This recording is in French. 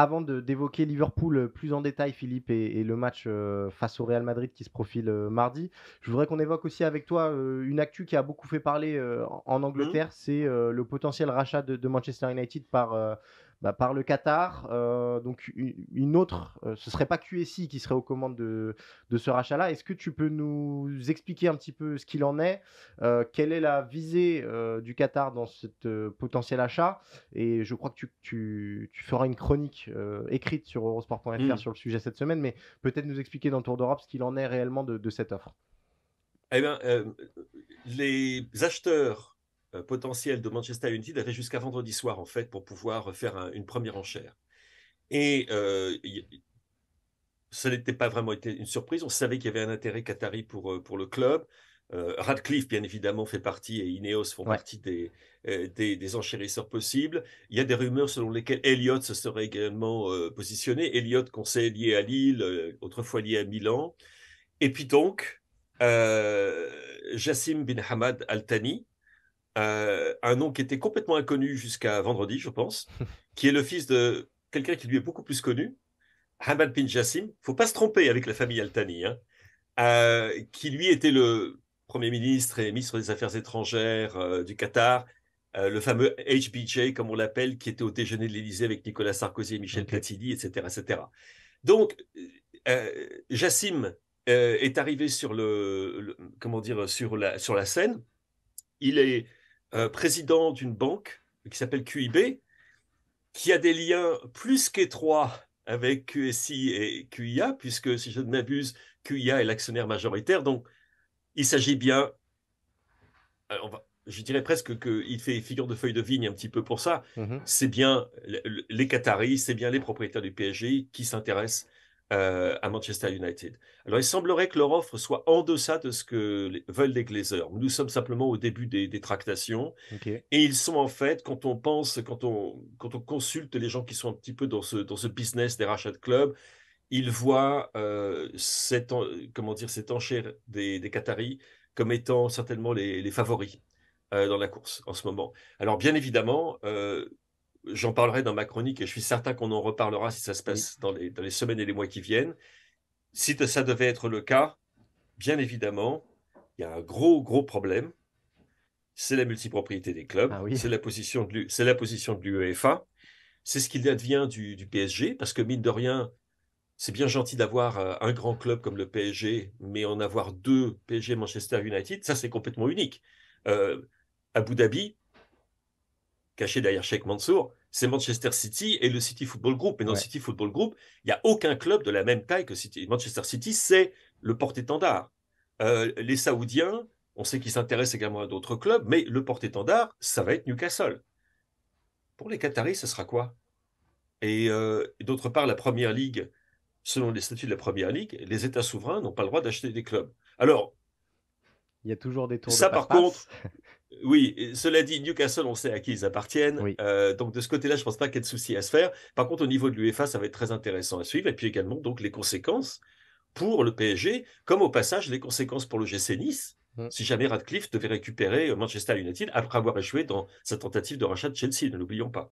avant d'évoquer Liverpool plus en détail, Philippe, et le match face au Real Madrid qui se profile mardi, je voudrais qu'on évoque aussi avec toi une actu qui a beaucoup fait parler en Mmh. Angleterre, c'est le potentiel rachat de Manchester United par le Qatar. Donc une autre, ce serait pas QSI qui serait aux commandes de ce rachat-là. Est-ce que tu peux nous expliquer un petit peu ce qu'il en est, quelle est la visée du Qatar dans ce potentiel achat? Et je crois que tu feras une chronique écrite sur eurosport.fr Mmh. sur le sujet cette semaine, mais peut-être nous expliquer dans Tour d'Europe ce qu'il en est réellement de cette offre. Eh bien, les acheteurs, potentiels de Manchester United avaient jusqu'à vendredi soir, en fait, pour pouvoir faire une première enchère et ça n'était pas vraiment été une surprise. On savait qu'il y avait un intérêt qatari pour le club. Radcliffe, bien évidemment, fait partie et Ineos font Ouais, partie des enchérisseurs possibles. Il y a des rumeurs selon lesquelles Elliott se serait également positionné. Elliott, qu'on sait lié à Lille, autrefois lié à Milan. Et puis donc, Jassim bin Hamad Al Thani, un nom qui était complètement inconnu jusqu'à vendredi, je pense, qui est le fils de quelqu'un qui lui est beaucoup plus connu, Hamad bin Jassim. Faut pas se tromper avec la famille Al Thani, hein, qui lui était le Premier ministre et ministre des Affaires étrangères du Qatar, le fameux HBJ, comme on l'appelle, qui était au déjeuner de l'Élysée avec Nicolas Sarkozy et Michel ok. Platini, etc., etc. Donc, Jassim est arrivé sur comment dire, sur la scène. Il est président d'une banque qui s'appelle QIB, qui a des liens plus qu'étroits avec QSI et QIA, puisque si je ne m'abuse, QIA est l'actionnaire majoritaire. Donc, il s'agit bien, je dirais presque qu'il fait figure de feuille de vigne un petit peu pour ça. Mhm. C'est bien les Qataris, c'est bien les propriétaires du PSG qui s'intéressent à Manchester United. Alors, il semblerait que leur offre soit en deçà de ce que veulent les Glazers. Nous sommes simplement au début des tractations. Ok. Et ils sont en fait, quand on consulte les gens qui sont un petit peu dans ce business des rachats de clubs, ils voient comment dire, cette enchère des Qataris comme étant certainement les favoris dans la course en ce moment. Alors bien évidemment, j'en parlerai dans ma chronique et je suis certain qu'on en reparlera si ça se Oui. passe dans les semaines et les mois qui viennent. Si ça devait être le cas, bien évidemment, il y a un gros problème, c'est la multipropriété des clubs, Ah oui. c'est la position de l'UEFA, c'est ce qu'il advient du PSG, parce que mine de rien, c'est bien gentil d'avoir un grand club comme le PSG, mais en avoir deux, PSG Manchester United, ça c'est complètement unique. Euh, Abu Dhabi, caché derrière Sheikh Mansour, c'est Manchester City et le City Football Group. Et dans le Ouais. City Football Group, il n'y a aucun club de la même taille que City. Manchester City, c'est le porte-étendard. Les Saoudiens, on sait qu'ils s'intéressent également à d'autres clubs, mais le porte-étendard, ça va être Newcastle. Pour les Qataris, ce sera quoi? Et d'autre part, la Première Ligue, selon les statuts de la Première Ligue, les États souverains n'ont pas le droit d'acheter des clubs. Alors, Il y a toujours des tours de ça par contre, passe-passe. oui, cela dit, Newcastle, on sait à qui ils appartiennent. Oui. Donc de ce côté-là, je pense pas qu'il y ait de souci à se faire. Par contre, au niveau de l'UEFA, ça va être très intéressant à suivre. Et puis également, donc, les conséquences pour le PSG, comme au passage, les conséquences pour le GC Nice, Mm. si jamais Radcliffe devait récupérer Manchester United après avoir échoué dans sa tentative de rachat de Chelsea, ne l'oublions pas.